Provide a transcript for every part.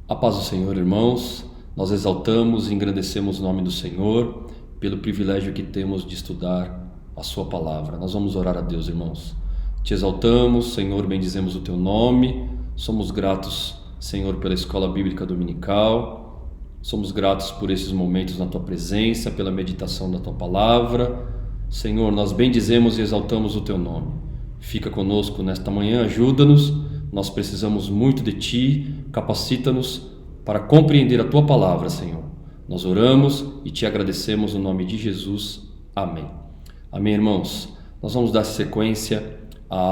A paz do Senhor, irmãos. Nós exaltamos e engrandecemos o nome do Senhor pelo privilégio que temos de estudar a sua palavra. Nós vamos orar a Deus, irmãos. Te exaltamos, Senhor, bendizemos o teu nome. Somos gratos, Senhor, pela escola bíblica dominical. Somos gratos por esses momentos na tua presença, pela meditação da tua palavra. Senhor, nós bendizemos e exaltamos o teu nome. Fica conosco nesta manhã, ajuda-nos. Nós precisamos muito de ti. Capacita-nos para compreender a tua palavra, Senhor. Nós oramos e te agradecemos no nome de Jesus. Amém. Amém, irmãos. Nós vamos dar sequência à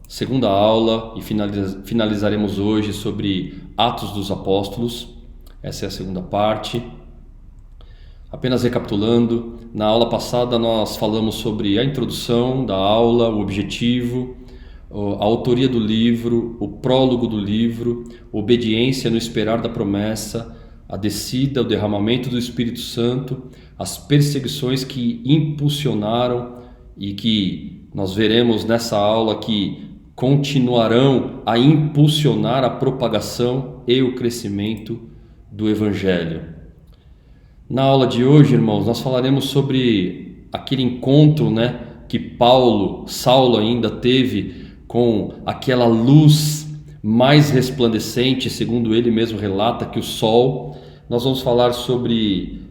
segunda aula, e finalizaremos hoje sobre Atos dos Apóstolos. Essa é a segunda parte. Apenas recapitulando, na aula passada nós falamos sobre a introdução da aula, o objetivo, a autoria do livro, o prólogo do livro, obediência no esperar da promessa, a descida, o derramamento do Espírito Santo, as perseguições que impulsionaram e que nós veremos nessa aula que continuarão a impulsionar a propagação e o crescimento do Evangelho. Na aula de hoje, irmãos, nós falaremos sobre aquele encontro, que Saulo ainda teve com aquela luz mais resplandecente, segundo ele mesmo relata, que o sol. Nós vamos falar sobre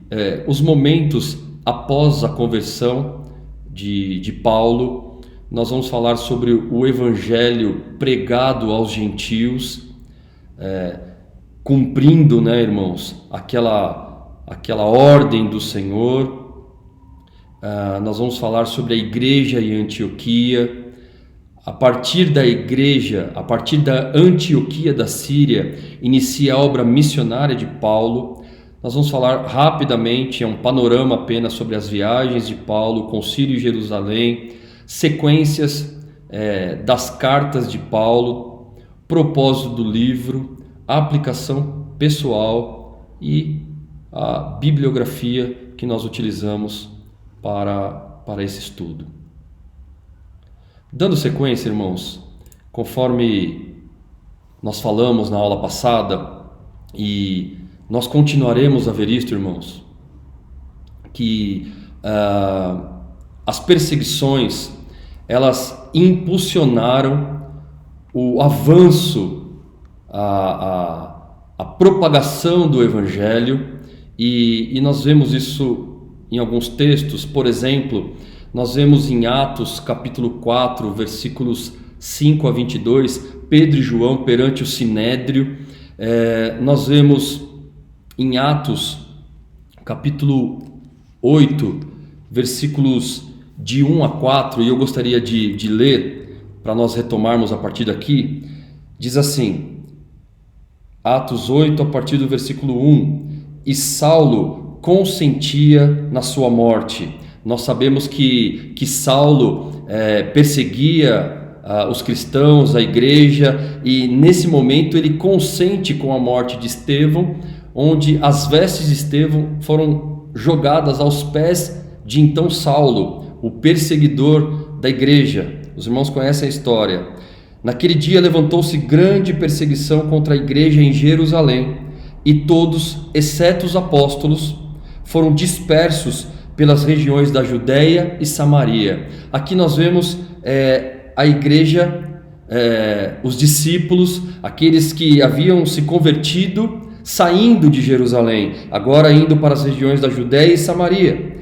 os momentos após a conversão de Paulo. Nós vamos falar sobre o evangelho pregado aos gentios, cumprindo, irmãos, aquela ordem do Senhor. Nós vamos falar sobre a igreja em Antioquia. A partir da Antioquia da Síria, inicia a obra missionária de Paulo. Nós vamos falar rapidamente, é um panorama apenas sobre as viagens de Paulo, concílio em Jerusalém, sequências das cartas de Paulo, propósito do livro, a aplicação pessoal e a bibliografia que nós utilizamos para esse estudo. Dando sequência, irmãos, conforme nós falamos na aula passada, e nós continuaremos a ver isto, irmãos, que as perseguições, elas impulsionaram o avanço, a propagação do Evangelho, e nós vemos isso em alguns textos. Por exemplo, nós vemos em Atos capítulo 4, versículos 5 a 22, Pedro e João perante o Sinédrio. Nós vemos em Atos capítulo 8, versículos de 1 a 4, e eu gostaria de ler para nós retomarmos a partir daqui. Diz assim, Atos 8, a partir do versículo 1: E Saulo consentia na sua morte. Nós sabemos que Saulo perseguia os cristãos, a igreja, e nesse momento ele consente com a morte de Estevão, onde as vestes de Estevão foram jogadas aos pés de então Saulo, o perseguidor da igreja. Os irmãos conhecem a história. Naquele dia levantou-se grande perseguição contra a igreja em Jerusalém, e todos, exceto os apóstolos, foram dispersos pelas regiões da Judéia e Samaria. Aqui nós vemos a igreja, os discípulos, aqueles que haviam se convertido, saindo de Jerusalém, agora indo para as regiões da Judéia e Samaria.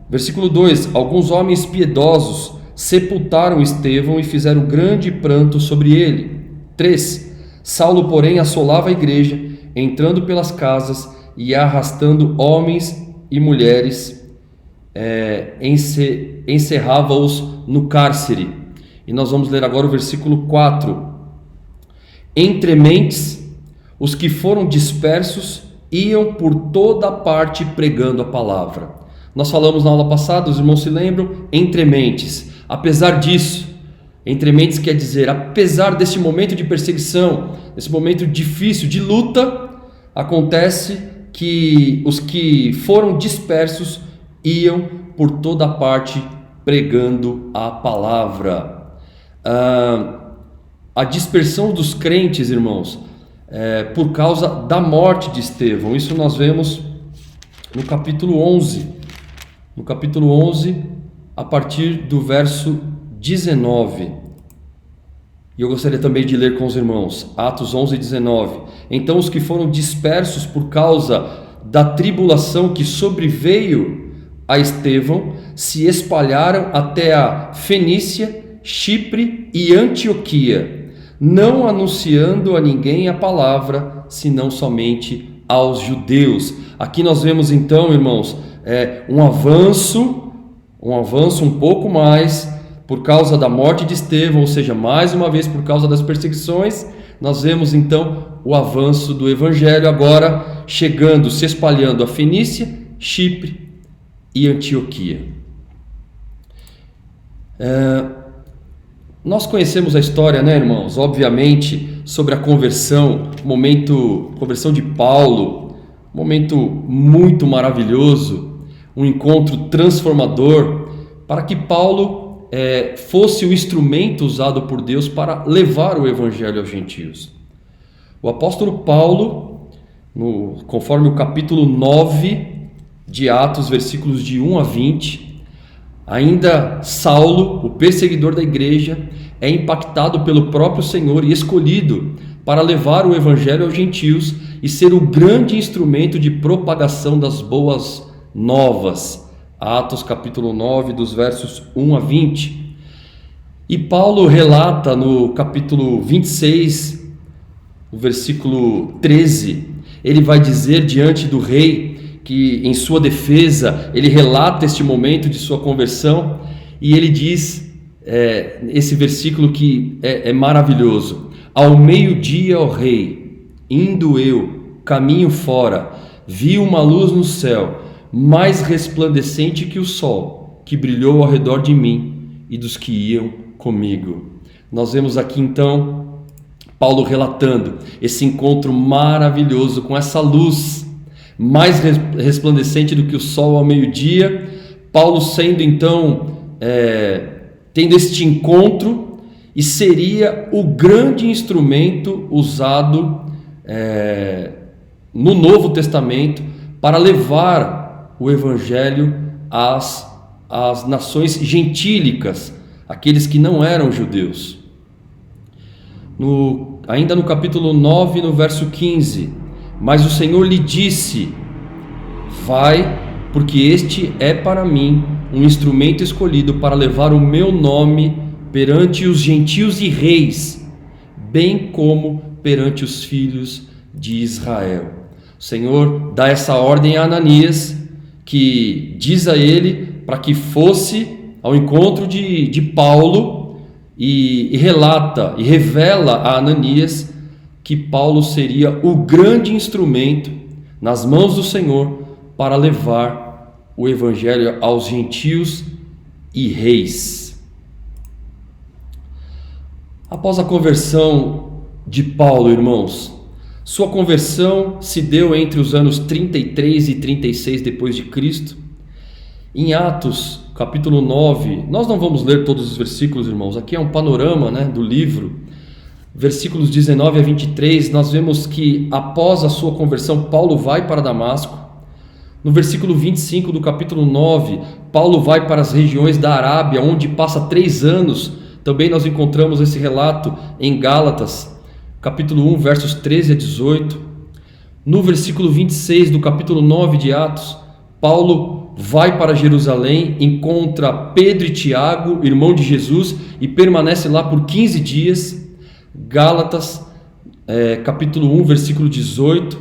Versículo 2: Alguns homens piedosos sepultaram Estevão e fizeram grande pranto sobre ele. 3: Saulo, porém, assolava a igreja, entrando pelas casas e arrastando homens e mulheres, encerrava-os no cárcere. E nós vamos ler agora o versículo 4. Entre mentes, os que foram dispersos iam por toda parte pregando a palavra. Nós falamos na aula passada, os irmãos se lembram, entre mentes. Apesar disso, entre mentes quer dizer, apesar desse momento de perseguição, desse momento difícil de luta, acontece que os que foram dispersos iam por toda parte pregando a palavra. A dispersão dos crentes, irmãos, por causa da morte de Estevão. Isso nós vemos no capítulo 11. No capítulo 11, a partir do verso 19. E eu gostaria também de ler com os irmãos, Atos 11, 19. Então os que foram dispersos por causa da tribulação que sobreveio a Estevão se espalharam até a Fenícia, Chipre e Antioquia, não anunciando a ninguém a palavra, senão somente aos judeus. Aqui nós vemos então, irmãos, um avanço um pouco mais por causa da morte de Estevão, ou seja, mais uma vez por causa das perseguições. Nós vemos então o avanço do evangelho agora chegando, se espalhando a Fenícia, Chipre e Antioquia. Nós conhecemos a história, né, irmãos? Obviamente, sobre a conversão de Paulo, momento muito maravilhoso, um encontro transformador, para que Paulo fosse o instrumento usado por Deus para levar o evangelho aos gentios. O apóstolo Paulo, conforme o capítulo 9 de Atos, versículos de 1 a 20, ainda Saulo, o perseguidor da igreja, é impactado pelo próprio Senhor e escolhido para levar o evangelho aos gentios e ser o grande instrumento de propagação das boas novas. Atos capítulo 9, dos versos 1 a 20. E Paulo relata no capítulo 26, no versículo 13, ele vai dizer diante do rei que, em sua defesa, ele relata este momento de sua conversão, e ele diz, esse versículo que é maravilhoso: ao meio-dia, ó rei, indo eu, caminho fora, vi uma luz no céu, mais resplandecente que o sol, que brilhou ao redor de mim e dos que iam comigo. Nós vemos aqui então Paulo relatando esse encontro maravilhoso com essa luz mais resplandecente do que o sol ao meio-dia. Paulo sendo então tendo este encontro, e seria o grande instrumento usado no Novo Testamento para levar o evangelho às nações gentílicas, aqueles que não eram judeus. Ainda no capítulo 9, no verso 15: mas o Senhor lhe disse: vai, porque este é para mim um instrumento escolhido para levar o meu nome perante os gentios e reis, bem como perante os filhos de Israel. O Senhor dá essa ordem a Ananias, que diz a ele para que fosse ao encontro de Paulo, e relata e revela a Ananias que Paulo seria o grande instrumento nas mãos do Senhor para levar o evangelho aos gentios e reis. Após a conversão de Paulo, irmãos, sua conversão se deu entre os anos 33 e 36 depois de Cristo. Em Atos, capítulo 9, nós não vamos ler todos os versículos, irmãos, aqui é um panorama, do livro. Versículos 19 a 23, nós vemos que após a sua conversão, Paulo vai para Damasco. No versículo 25 do capítulo 9, Paulo vai para as regiões da Arábia, onde passa 3 anos. Também nós encontramos esse relato em Gálatas, capítulo 1, versos 13 a 18. No versículo 26 do capítulo 9 de Atos, Paulo vai para Jerusalém, encontra Pedro e Tiago, irmão de Jesus, e permanece lá por 15 dias. Gálatas, capítulo 1, versículo 18,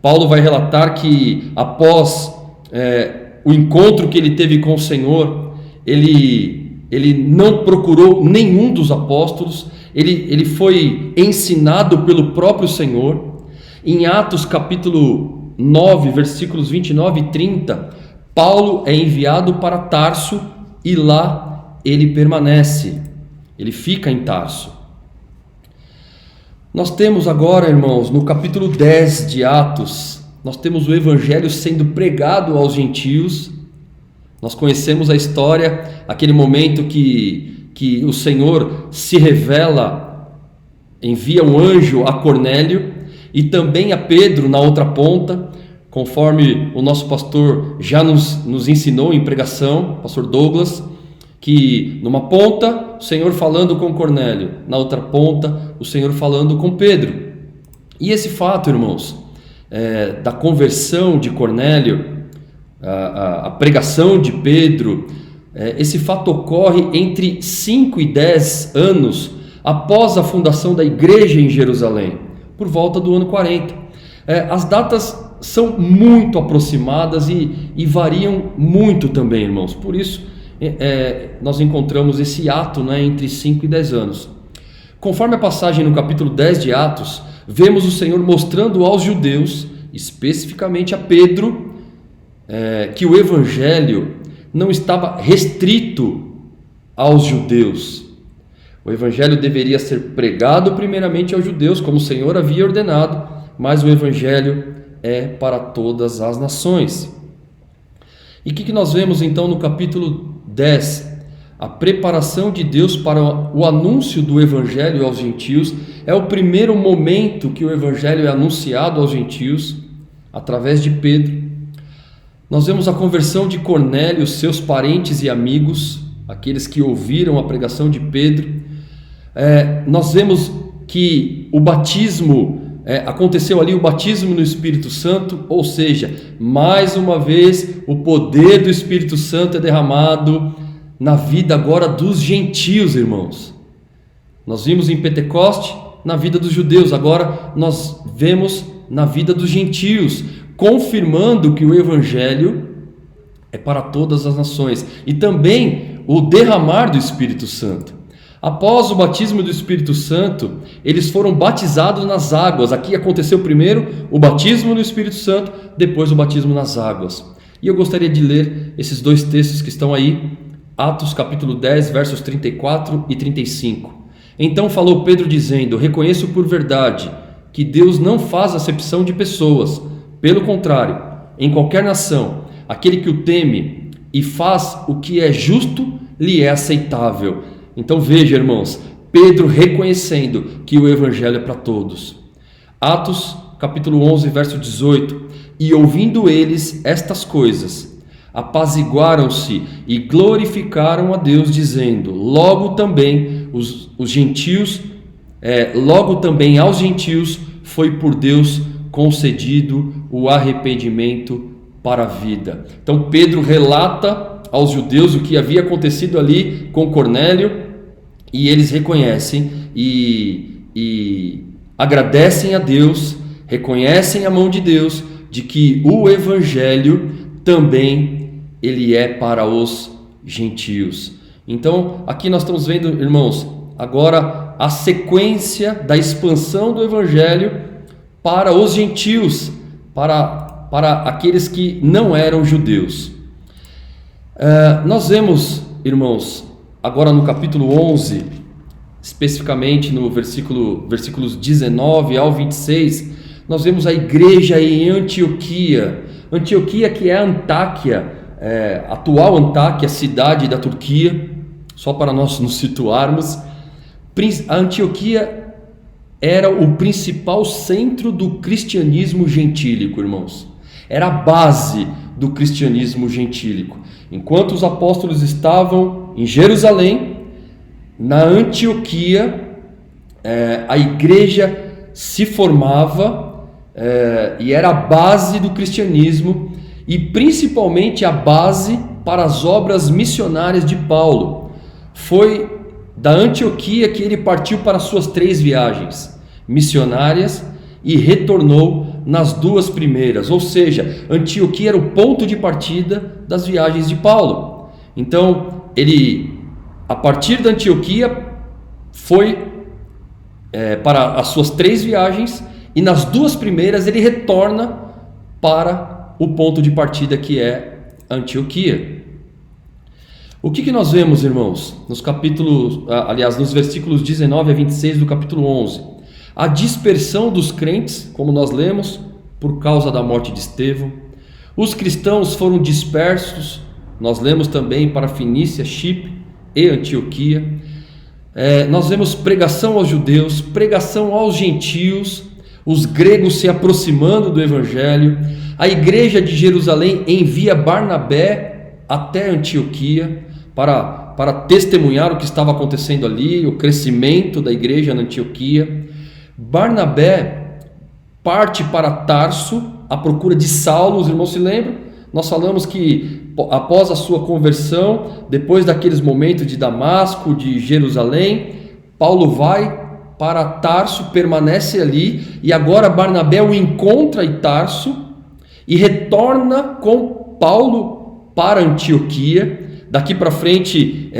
Paulo vai relatar que após o encontro que ele teve com o Senhor, ele não procurou nenhum dos apóstolos, ele foi ensinado pelo próprio Senhor. Em Atos capítulo 9, versículos 29 e 30, Paulo é enviado para Tarso e lá ele permanece, ele fica em Tarso. Nós temos agora, irmãos, no capítulo 10 de Atos, nós temos o evangelho sendo pregado aos gentios. Nós conhecemos a história, aquele momento que o Senhor se revela, envia um anjo a Cornélio, e também a Pedro na outra ponta, conforme o nosso pastor já nos ensinou em pregação, pastor Douglas, que numa ponta o Senhor falando com Cornélio, na outra ponta o Senhor falando com Pedro. E esse fato, irmãos, da conversão de Cornélio, a pregação de Pedro, esse fato ocorre entre 5 e 10 anos após a fundação da igreja em Jerusalém, por volta do ano 40. As datas são muito aproximadas e variam muito também, irmãos. Por isso, nós encontramos esse ato, entre 5 e 10 anos. Conforme a passagem no capítulo 10 de Atos, vemos o Senhor mostrando aos judeus, especificamente a Pedro, que o evangelho não estava restrito aos judeus. O evangelho deveria ser pregado primeiramente aos judeus, como o Senhor havia ordenado, mas o evangelho é para todas as nações. E o que nós vemos então no capítulo 10? A preparação de Deus para o anúncio do evangelho aos gentios. É o primeiro momento que o evangelho é anunciado aos gentios, através de Pedro. Nós vemos a conversão de Cornélio, seus parentes e amigos, aqueles que ouviram a pregação de Pedro. Nós vemos que o batismo, aconteceu ali o batismo no Espírito Santo, ou seja, mais uma vez o poder do Espírito Santo é derramado na vida agora dos gentios, irmãos. Nós vimos em Pentecoste na vida dos judeus, agora nós vemos na vida dos gentios, confirmando que o evangelho é para todas as nações, e também o derramar do Espírito Santo. Após o batismo do Espírito Santo, eles foram batizados nas águas. Aqui aconteceu primeiro o batismo no Espírito Santo, depois o batismo nas águas. E eu gostaria de ler esses dois textos que estão aí, Atos capítulo 10, versos 34 e 35. Então falou Pedro dizendo: reconheço por verdade que Deus não faz acepção de pessoas. Pelo contrário, em qualquer nação, aquele que o teme e faz o que é justo, lhe é aceitável. Então veja, irmãos, Pedro reconhecendo que o evangelho é para todos. Atos capítulo 11, verso 18. E ouvindo eles estas coisas, apaziguaram-se e glorificaram a Deus, dizendo: logo também os gentios, logo também aos gentios foi por Deus concedido o arrependimento para a vida. Então Pedro relata aos judeus o que havia acontecido ali com Cornélio, e eles reconhecem e agradecem a Deus, reconhecem a mão de Deus, de que o evangelho também ele é para os gentios. Então aqui nós estamos vendo, irmãos, agora a sequência da expansão do evangelho para os gentios, para aqueles que não eram judeus. Nós vemos, irmãos, agora no capítulo 11, especificamente no versículos 19 ao 26, nós vemos a igreja em Antioquia. Antioquia, que é a Antáquia, atual Antáquia, cidade da Turquia, só para nós nos situarmos. A Antioquia era o principal centro do cristianismo gentílico, irmãos. Era a base do cristianismo gentílico. Enquanto os apóstolos estavam em Jerusalém, na Antioquia, a igreja se formava e era a base do cristianismo, e principalmente a base para as obras missionárias de Paulo. Foi da Antioquia que ele partiu para suas 3 viagens missionárias e retornou nas 2 primeiras, ou seja, Antioquia era o ponto de partida das viagens de Paulo. Então ele, a partir da Antioquia, foi para as suas 3 viagens, e nas 2 primeiras ele retorna para o ponto de partida, que é Antioquia. O que nós vemos, irmãos, nos versículos 19 a 26 do capítulo 11? A dispersão dos crentes, como nós lemos, por causa da morte de Estevão. Os cristãos foram dispersos, nós lemos também, para Fenícia, Chipre e Antioquia. Nós vemos pregação aos judeus, pregação aos gentios, os gregos se aproximando do Evangelho. A igreja de Jerusalém envia Barnabé até Antioquia para testemunhar o que estava acontecendo ali, o crescimento da igreja na Antioquia. Barnabé parte para Tarso à procura de Saulo. Os irmãos se lembram? Nós falamos que após a sua conversão, depois daqueles momentos de Damasco, de Jerusalém, Paulo vai para Tarso, permanece ali, e agora Barnabé o encontra em Tarso e retorna com Paulo para Antioquia. Daqui para frente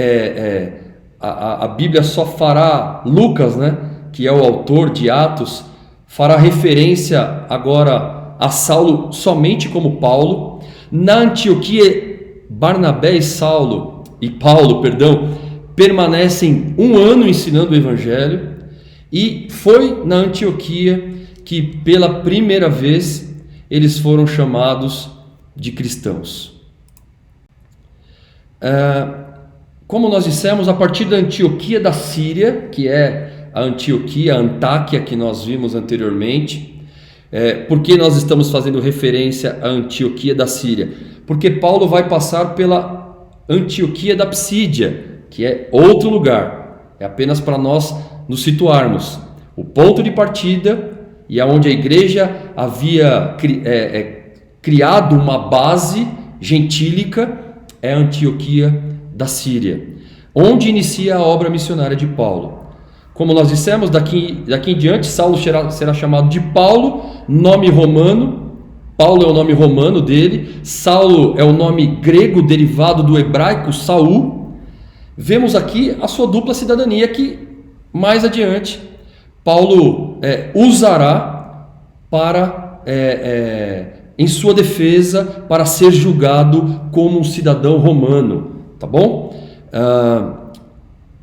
a Bíblia só fará, Lucas, né, que é o autor de Atos, fará referência agora a Saulo somente como Paulo. Na Antioquia, Barnabé e Paulo, permanecem 1 ano ensinando o Evangelho, e foi na Antioquia que pela primeira vez eles foram chamados de cristãos. Como nós dissemos, a partir da Antioquia da Síria, que é a Antioquia, a Antáquia que nós vimos anteriormente. Por que nós estamos fazendo referência à Antioquia da Síria? Porque Paulo vai passar pela Antioquia da Psídia, que é outro lugar. É apenas para nós nos situarmos. O ponto de partida, e aonde a igreja havia criado uma base gentílica, é a Antioquia da Síria, onde inicia a obra missionária de Paulo. Como nós dissemos, daqui em diante, Saulo será chamado de Paulo, nome romano. Paulo é o nome romano dele. Saulo é o nome grego derivado do hebraico Saul. Vemos aqui a sua dupla cidadania que mais adiante Paulo usará para em sua defesa, para ser julgado como um cidadão romano, tá bom?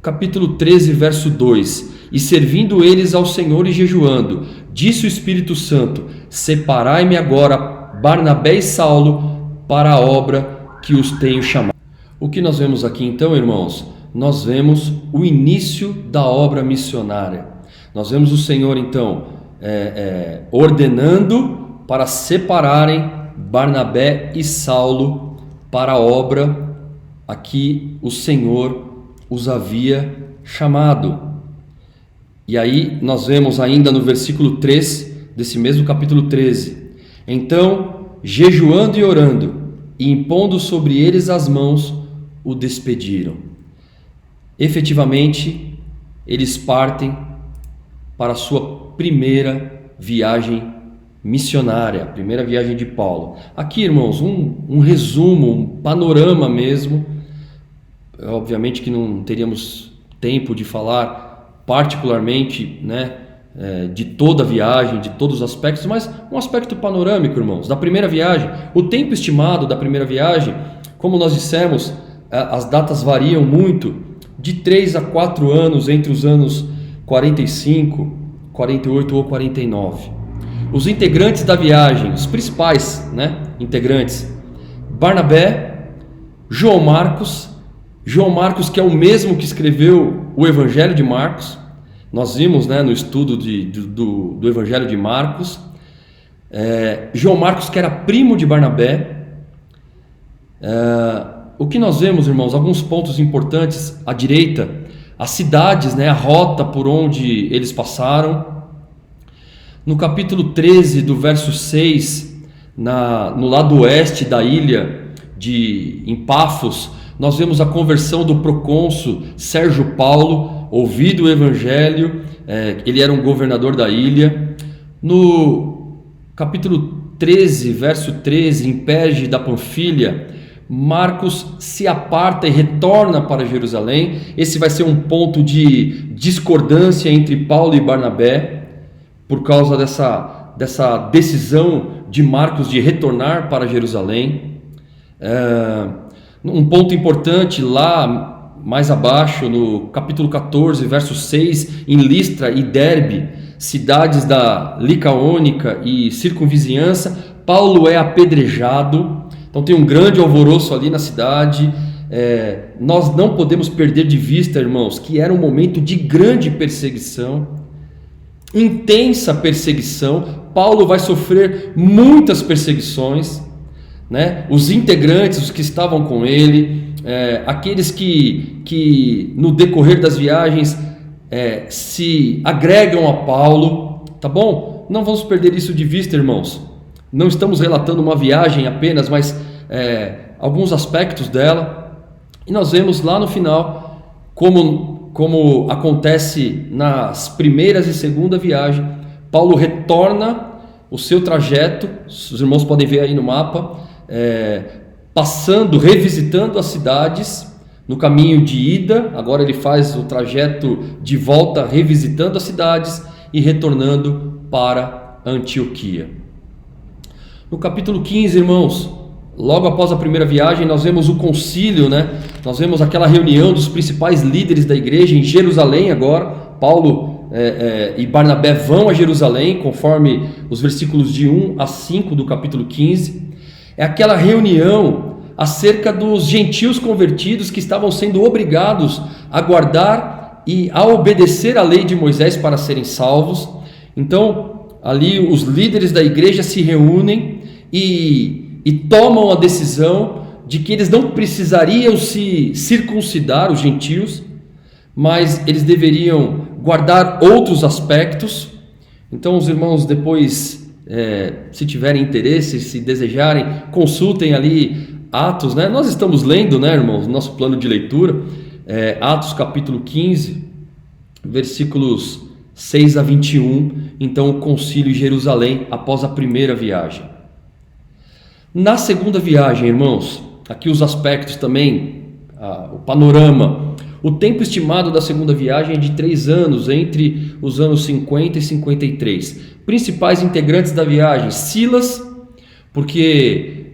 Capítulo 13, verso 2: E servindo eles ao Senhor e jejuando, disse o Espírito Santo: Separai-me agora Barnabé e Saulo para a obra que os tenho chamado. O que nós vemos aqui então, irmãos? Nós vemos o início da obra missionária. Nós vemos o Senhor então ordenando para separarem Barnabé e Saulo para a obra a que o Senhor os havia chamado. E aí nós vemos ainda no versículo 3 desse mesmo capítulo 13: Então, jejuando e orando, e impondo sobre eles as mãos, o despediram. Efetivamente, eles partem para a sua primeira viagem missionária, a primeira viagem de Paulo. Aqui, irmãos, um resumo, um panorama mesmo. Obviamente que não teríamos tempo de falar particularmente, de toda a viagem, de todos os aspectos, mas um aspecto panorâmico, irmãos, da primeira viagem. O tempo estimado da primeira viagem, como nós dissemos, as datas variam muito, de 3 a 4 anos, entre os anos 45, 48 ou 49. Os integrantes da viagem, os principais integrantes: Barnabé, João Marcos, que é o mesmo que escreveu o Evangelho de Marcos. Nós vimos no estudo do Evangelho de Marcos. João Marcos, que era primo de Barnabé. O que nós vemos, irmãos? Alguns pontos importantes à direita: as cidades, a rota por onde eles passaram. No capítulo 13, do verso 6, no lado oeste da ilha em Pafos, nós vemos a conversão do procônsul Sérgio Paulo, ouvido o Evangelho. Ele era um governador da ilha. No capítulo 13, verso 13, em Perge da Panfilha, Marcos se aparta e retorna para Jerusalém. Esse vai ser um ponto de discordância entre Paulo e Barnabé, por causa dessa decisão de Marcos de retornar para Jerusalém. Um ponto importante lá mais abaixo, no capítulo 14, verso 6, em Listra e Derbe, cidades da Licaônica e circunvizinhança, Paulo é apedrejado. Então tem um grande alvoroço ali na cidade. Nós não podemos perder de vista, irmãos, que era um momento de grande perseguição. intensa perseguição. Paulo vai sofrer muitas perseguições, né? Os integrantes, os que estavam com ele, aqueles que no decorrer das viagens se agregam a Paulo, tá bom? Não vamos perder isso de vista, irmãos. Não estamos relatando uma viagem apenas, mas alguns aspectos dela. E nós vemos lá no final como acontece nas primeiras e segunda viagem. Paulo retorna o seu trajeto, os irmãos podem ver aí no mapa, revisitando as cidades no caminho de ida. Agora ele faz o trajeto de volta, revisitando as cidades e retornando para Antioquia. No capítulo 15, irmãos, logo após a primeira viagem, nós vemos o concílio, né? Nós vemos aquela reunião dos principais líderes da igreja em Jerusalém agora. Paulo e Barnabé vão a Jerusalém, conforme os versículos de 1 a 5 do capítulo 15. É aquela reunião acerca dos gentios convertidos que estavam sendo obrigados a guardar e a obedecer a lei de Moisés para serem salvos. Então, ali os líderes da igreja se reúnem e tomam a decisão de que eles não precisariam se circuncidar, os gentios, mas eles deveriam guardar outros aspectos. Então os irmãos depois, se tiverem interesse, se desejarem, consultem ali Atos, né? Nós estamos lendo, né, irmãos, nosso plano de leitura, Atos capítulo 15, versículos 6 a 21, então o concílio em Jerusalém após a primeira viagem. Na segunda viagem, irmãos, aqui os aspectos também, o panorama. O tempo estimado da segunda viagem é de 3 anos, entre os anos 50 e 53. Principais integrantes da viagem: Silas, porque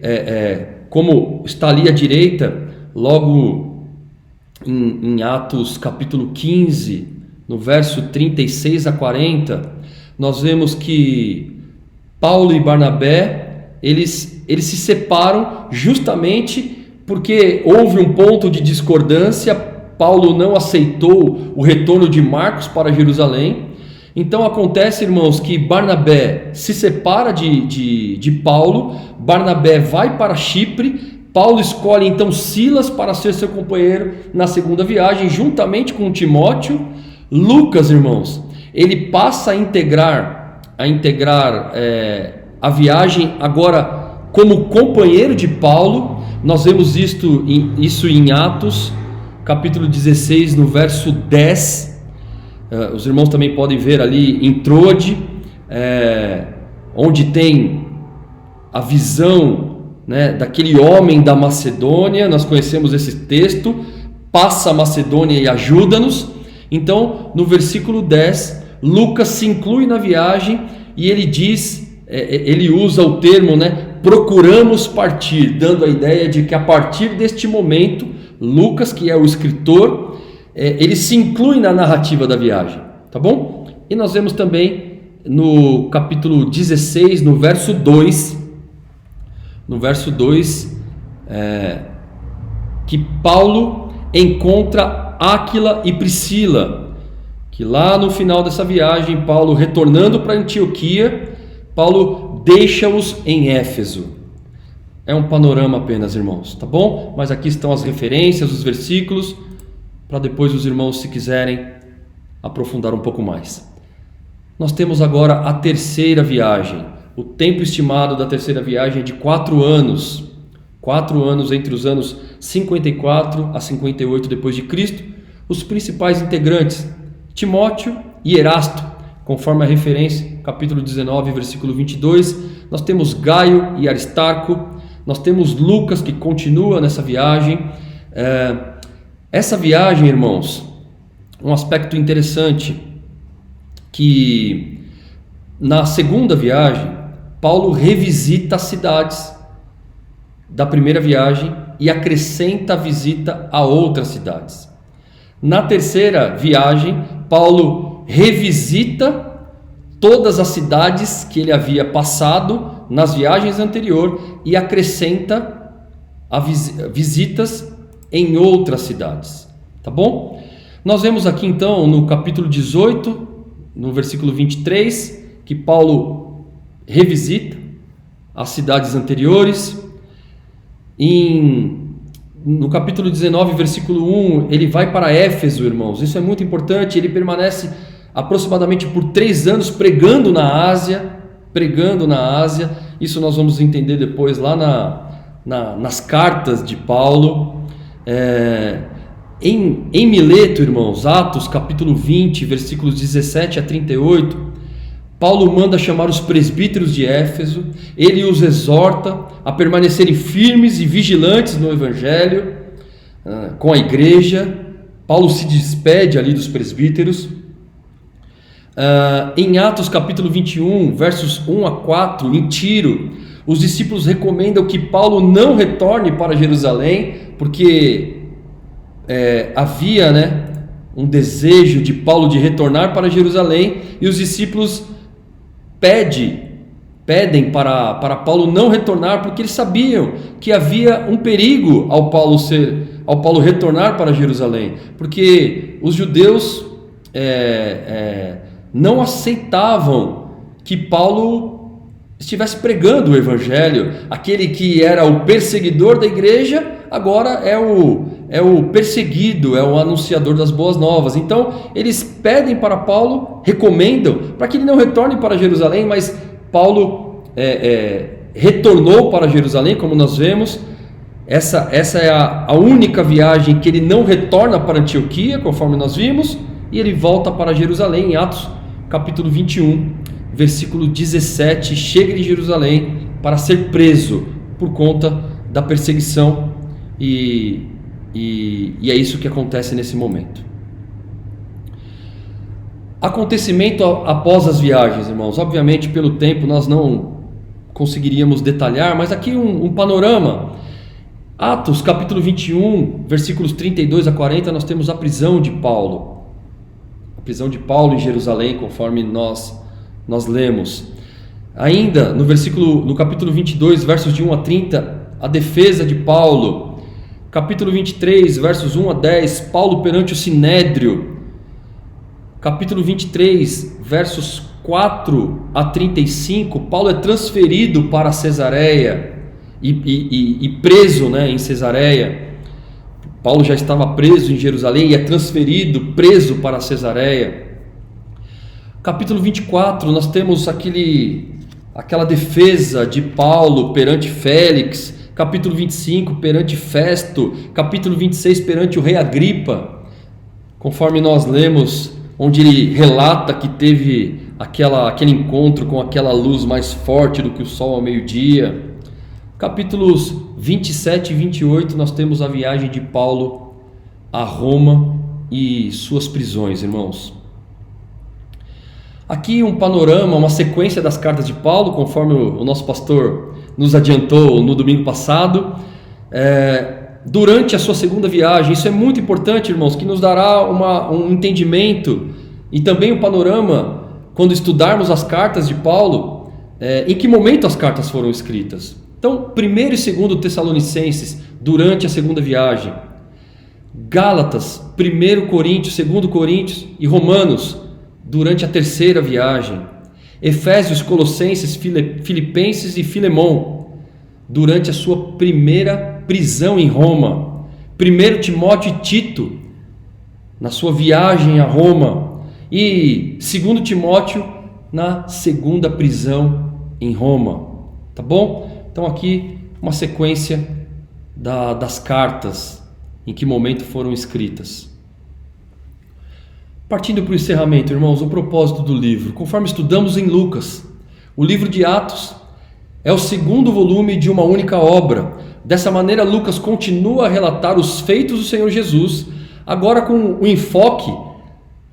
como está ali à direita, logo em Atos capítulo 15, no verso 36 a 40, nós vemos que Paulo e Barnabé, eles se separam justamente porque houve um ponto de discordância. Paulo não aceitou o retorno de Marcos para Jerusalém. Então acontece, irmãos, que Barnabé se separa de Paulo. Barnabé vai para Chipre. Paulo escolhe então Silas para ser seu companheiro na segunda viagem, juntamente com Timóteo. Lucas, irmãos, ele passa a integrar a viagem agora como companheiro de Paulo. Nós vemos isso em Atos capítulo 16, no verso 10. Os irmãos também podem ver ali em Trode, onde tem a visão, né, daquele homem da Macedônia. Nós conhecemos esse texto: passa a Macedônia e ajuda-nos. Então, no versículo 10, Lucas se inclui na viagem e ele diz, ele usa o termo, né, procuramos partir, dando a ideia de que a partir deste momento, Lucas, que é o escritor, ele se inclui na narrativa da viagem, tá bom? E nós vemos também no capítulo 16, no verso 2, que Paulo encontra Áquila e Priscila, que lá no final dessa viagem, Paulo retornando para Antioquia, Paulo deixa-os em Éfeso. É um panorama apenas, irmãos, tá bom? Mas aqui estão as referências, os versículos, para depois os irmãos, se quiserem, aprofundar um pouco mais. Nós temos agora a terceira viagem. O tempo estimado da terceira viagem é de 4 anos. 4 anos entre os anos 54 a 58 depois de Cristo. Os principais integrantes: Timóteo e Erasto, conforme a referência, capítulo 19, versículo 22. Nós temos Gaio e Aristarco. Nós temos Lucas, que continua nessa viagem. Essa viagem, irmãos, um aspecto interessante, que na segunda viagem, Paulo revisita as cidades da primeira viagem e acrescenta a visita a outras cidades. Na terceira viagem, Paulo revisita todas as cidades que ele havia passado nas viagens anteriores e acrescenta visitas em outras cidades, tá bom? Nós vemos aqui então no capítulo 18 no versículo 23, que Paulo revisita as cidades anteriores. No capítulo 19, versículo 1, ele vai para Éfeso, irmãos. Isso é muito importante. Ele permanece aproximadamente por 3 anos pregando na Ásia. Isso nós vamos entender depois lá nas cartas de Paulo. Em Mileto, irmãos, Atos capítulo 20, versículos 17 a 38, Paulo manda chamar os presbíteros de Éfeso. Ele os exorta a permanecerem firmes e vigilantes no Evangelho, com a igreja. Paulo se despede ali dos presbíteros. Em Atos capítulo 21, versos 1 a 4, em Tiro, os discípulos recomendam que Paulo não retorne para Jerusalém, porque havia um desejo de Paulo de retornar para Jerusalém, e os discípulos pedem para Paulo não retornar, porque eles sabiam que havia um perigo ao Paulo retornar para Jerusalém, porque os judeus não aceitavam que Paulo estivesse pregando o Evangelho. Aquele que era o perseguidor da igreja agora é o perseguido, é o anunciador das boas novas. Então eles pedem para Paulo, recomendam para que ele não retorne para Jerusalém, mas Paulo retornou para Jerusalém, como nós vemos. Essa é a única viagem que ele não retorna para Antioquia, conforme nós vimos, e ele volta para Jerusalém. Em Atos capítulo 21, versículo 17, chega em Jerusalém para ser preso por conta da perseguição, e é isso que acontece nesse momento. Acontecimento após as viagens, irmãos. Obviamente, pelo tempo, nós não conseguiríamos detalhar, mas aqui um panorama. Atos capítulo 21, versículos 32 a 40, nós temos a prisão de Paulo. A prisão de Paulo em Jerusalém, conforme nós lemos. Ainda no capítulo 22, versos de 1 a 30, a defesa de Paulo. Capítulo 23, versos 1 a 10, Paulo perante o Sinédrio. Capítulo 23, versos 4 a 35, Paulo é transferido para Cesareia e preso em Cesareia. Paulo já estava preso em Jerusalém e é transferido, preso para Cesareia. Capítulo 24, nós temos aquela defesa de Paulo perante Félix. Capítulo 25, perante Festo. Capítulo 26, perante o rei Agripa, conforme nós lemos, onde ele relata que teve aquele encontro com aquela luz mais forte do que o sol ao meio-dia. Capítulos 27 e 28, nós temos a viagem de Paulo a Roma e suas prisões, irmãos. Aqui um panorama, uma sequência das cartas de Paulo, conforme o nosso pastor nos adiantou no domingo passado, durante a sua segunda viagem. Isso é muito importante, irmãos, que nos dará um entendimento e também um panorama, quando estudarmos as cartas de Paulo, em que momento as cartas foram escritas. Então, 1 e 2 Tessalonicenses, durante a segunda viagem. Gálatas, 1 Coríntios, 2 Coríntios e Romanos, durante a terceira viagem. Efésios, Colossenses, Filipenses e Filemão, durante a sua primeira prisão em Roma. 1 Timóteo e Tito, na sua viagem a Roma. E 2 Timóteo, na segunda prisão em Roma. Tá bom? Então aqui uma sequência das cartas, em que momento foram escritas. Partindo para o encerramento, irmãos, o propósito do livro. Conforme estudamos em Lucas, o livro de Atos é o segundo volume de uma única obra. Dessa maneira, Lucas continua a relatar os feitos do Senhor Jesus, agora com o enfoque,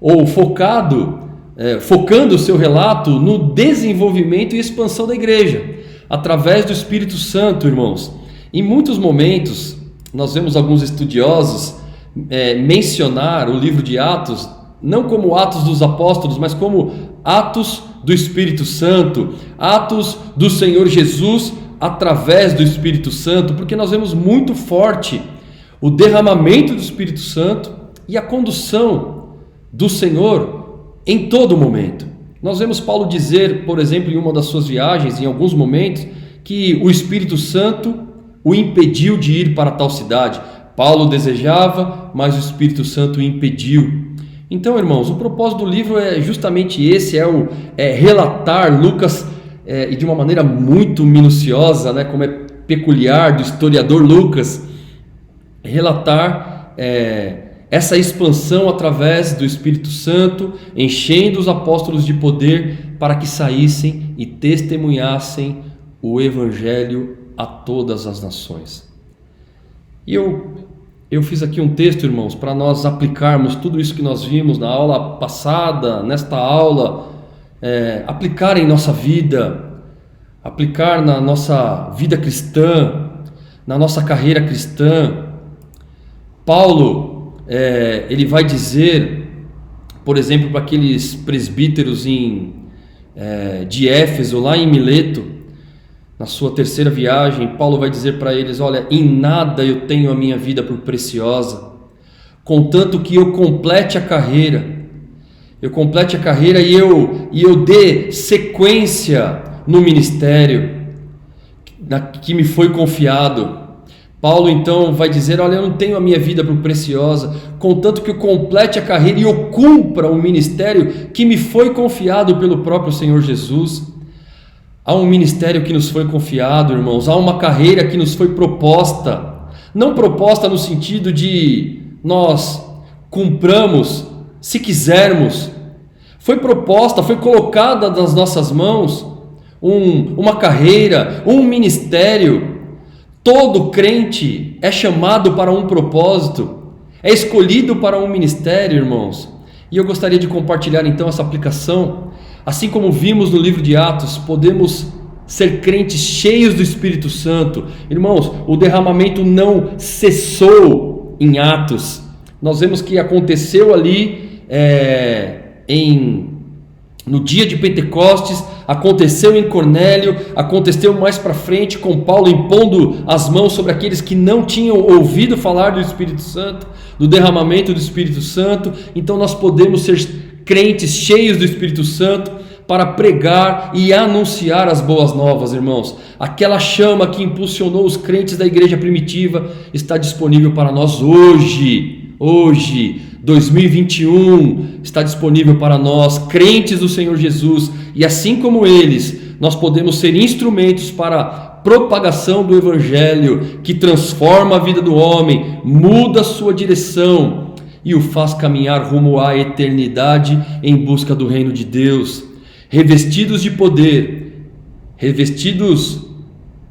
ou focando o seu relato no desenvolvimento e expansão da igreja, através do Espírito Santo, irmãos. Em muitos momentos, nós vemos alguns estudiosos mencionar o livro de Atos, não como Atos dos Apóstolos, mas como Atos do Espírito Santo, Atos do Senhor Jesus através do Espírito Santo, porque nós vemos muito forte o derramamento do Espírito Santo e a condução do Senhor em todo momento. Nós vemos Paulo dizer, por exemplo, em uma das suas viagens, em alguns momentos, que o Espírito Santo o impediu de ir para tal cidade. Paulo desejava, mas o Espírito Santo o impediu. Então, irmãos, o propósito do livro é justamente esse, é relatar Lucas e de uma maneira muito minuciosa, né, como é peculiar do historiador Lucas, relatar essa expansão através do Espírito Santo, enchendo os apóstolos de poder para que saíssem e testemunhassem o Evangelho a todas as nações. E eu fiz aqui um texto, irmãos, para nós aplicarmos tudo isso que nós vimos na aula passada, nesta aula, aplicar em nossa vida, aplicar na nossa vida cristã, na nossa carreira cristã. Paulo, ele vai dizer, por exemplo, para aqueles presbíteros de Éfeso, lá em Mileto, na sua terceira viagem, Paulo vai dizer para eles: olha, em nada eu tenho a minha vida por preciosa, contanto que eu complete a carreira, e eu dê sequência no ministério que me foi confiado. Paulo então vai dizer: olha, eu não tenho a minha vida por preciosa, contanto que eu complete a carreira e eu cumpra o ministério que me foi confiado pelo próprio Senhor Jesus. Há um ministério que nos foi confiado, irmãos, há uma carreira que nos foi proposta, não proposta no sentido de nós cumpramos se quisermos, foi proposta, foi colocada nas nossas mãos uma carreira, um ministério. Todo crente é chamado para um propósito, é escolhido para um ministério, irmãos. E eu gostaria de compartilhar então essa aplicação. Assim como vimos no livro de Atos, podemos ser crentes cheios do Espírito Santo. Irmãos, o derramamento não cessou em Atos. Nós vemos que aconteceu ali no dia de Pentecostes, aconteceu em Cornélio, aconteceu mais para frente com Paulo impondo as mãos sobre aqueles que não tinham ouvido falar do Espírito Santo, do derramamento do Espírito Santo. Então nós podemos ser crentes cheios do Espírito Santo para pregar e anunciar as boas novas, irmãos. Aquela chama que impulsionou os crentes da igreja primitiva está disponível para nós hoje, 2021, está disponível para nós, crentes do Senhor Jesus, e assim como eles, nós podemos ser instrumentos para a propagação do Evangelho, que transforma a vida do homem, muda a sua direção e o faz caminhar rumo à eternidade em busca do reino de Deus. Revestidos de poder, revestidos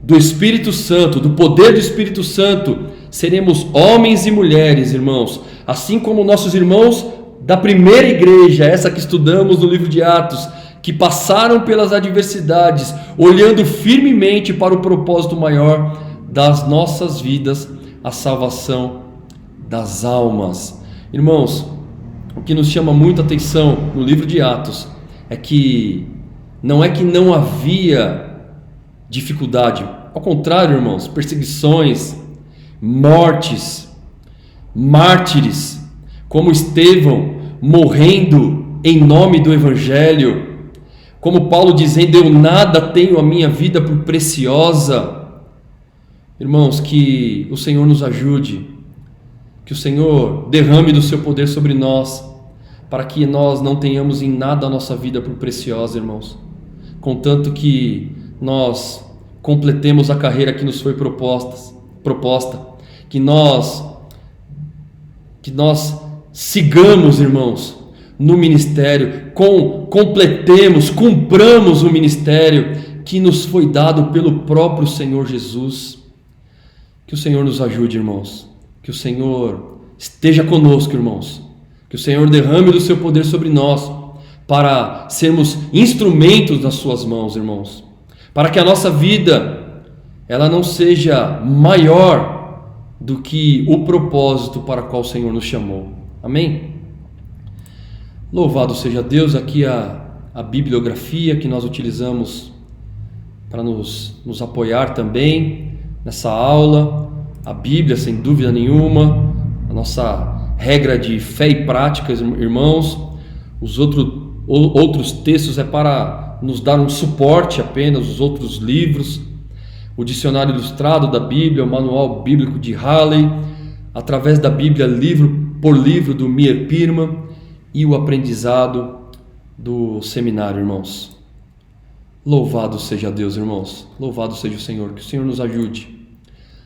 do Espírito Santo, do poder do Espírito Santo, seremos homens e mulheres, irmãos, assim como nossos irmãos da primeira igreja, essa que estudamos no livro de Atos, que passaram pelas adversidades, olhando firmemente para o propósito maior das nossas vidas, a salvação das almas. Irmãos, o que nos chama muita atenção no livro de Atos é que não havia dificuldade, ao contrário, irmãos, perseguições, mortes, mártires, como Estevão morrendo em nome do Evangelho, como Paulo dizendo: eu nada tenho a minha vida por preciosa. Irmãos, que o Senhor nos ajude, que o Senhor derrame do seu poder sobre nós, para que nós não tenhamos em nada a nossa vida por preciosa, irmãos, contanto que nós completemos a carreira que nos foi proposta, que nós sigamos, irmãos, no ministério, cumpramos o ministério que nos foi dado pelo próprio Senhor Jesus. Que o Senhor nos ajude, irmãos, que o Senhor esteja conosco, irmãos, que o Senhor derrame do seu poder sobre nós, para sermos instrumentos nas suas mãos, irmãos, para que a nossa vida ela não seja maior do que o propósito para o qual o Senhor nos chamou. Amém? Louvado seja Deus. Aqui a bibliografia que nós utilizamos para nos apoiar também nessa aula, a Bíblia, sem dúvida nenhuma, a nossa regra de fé e práticas, irmãos, os outros outros textos é para nos dar um suporte apenas, os outros livros, o dicionário ilustrado da Bíblia, o manual bíblico de Halley, através da Bíblia livro por livro do Meir Pirman e o aprendizado do seminário, irmãos. Louvado seja Deus, irmãos, louvado seja o Senhor, que o Senhor nos ajude,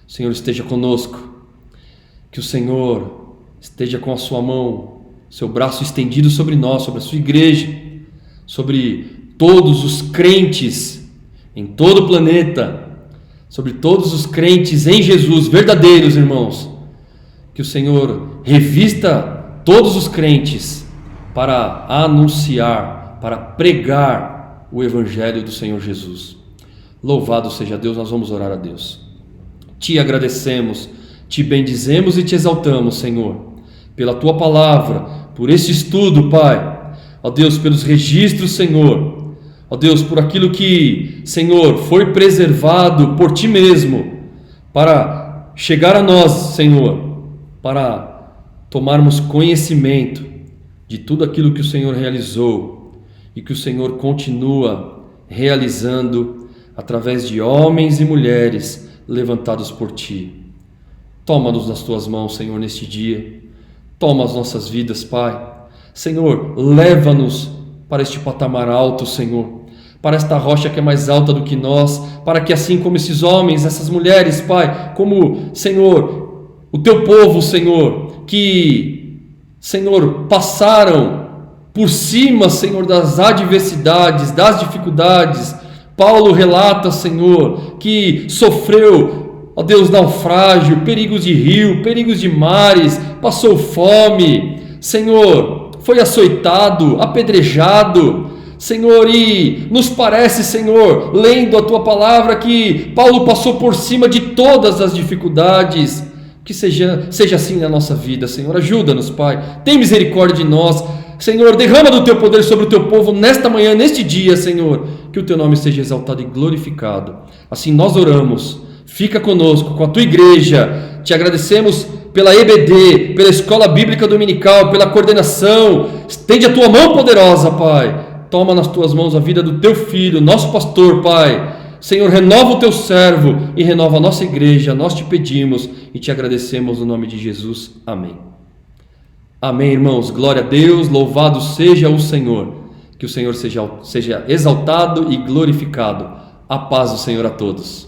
o Senhor esteja conosco, que o Senhor esteja com a sua mão, seu braço estendido sobre nós, sobre a sua igreja, sobre todos os crentes em todo o planeta, sobre todos os crentes em Jesus, verdadeiros, irmãos, que o Senhor revista todos os crentes para anunciar, para pregar o Evangelho do Senhor Jesus. Louvado seja Deus, nós vamos orar a Deus. Te agradecemos, te bendizemos e te exaltamos, Senhor, pela Tua palavra, por esse estudo, Pai. Ó Deus, pelos registros, Senhor. Ó Deus, por aquilo que, Senhor, foi preservado por Ti mesmo, para chegar a nós, Senhor, para tomarmos conhecimento de tudo aquilo que o Senhor realizou e que o Senhor continua realizando através de homens e mulheres levantados por Ti. Toma-nos nas Tuas mãos, Senhor, neste dia. Toma as nossas vidas, Pai. Senhor, leva-nos para este patamar alto, Senhor, para esta rocha que é mais alta do que nós, para que assim como esses homens, essas mulheres, Pai, como, Senhor, o Teu povo, Senhor, que, Senhor, passaram por cima, Senhor, das adversidades, das dificuldades. Paulo relata, Senhor, que sofreu, ó Deus, naufrágio, perigos de rio, perigos de mares, passou fome, Senhor, foi açoitado, apedrejado, Senhor, e nos parece, Senhor, lendo a Tua palavra, que Paulo passou por cima de todas as dificuldades. Que seja assim na nossa vida, Senhor. Ajuda-nos, Pai. Tem misericórdia de nós. Senhor, derrama do Teu poder sobre o Teu povo nesta manhã, neste dia, Senhor. Que o Teu nome seja exaltado e glorificado. Assim nós oramos. Fica conosco, com a Tua igreja. Te agradecemos pela EBD, pela Escola Bíblica Dominical, pela coordenação. Estende a Tua mão poderosa, Pai. Toma nas Tuas mãos a vida do Teu Filho, nosso pastor, Pai. Senhor, renova o Teu servo e renova a nossa igreja. Nós te pedimos e te agradecemos no nome de Jesus. Amém. Amém, irmãos. Glória a Deus. Louvado seja o Senhor. Que o Senhor seja exaltado e glorificado. A paz do Senhor a todos.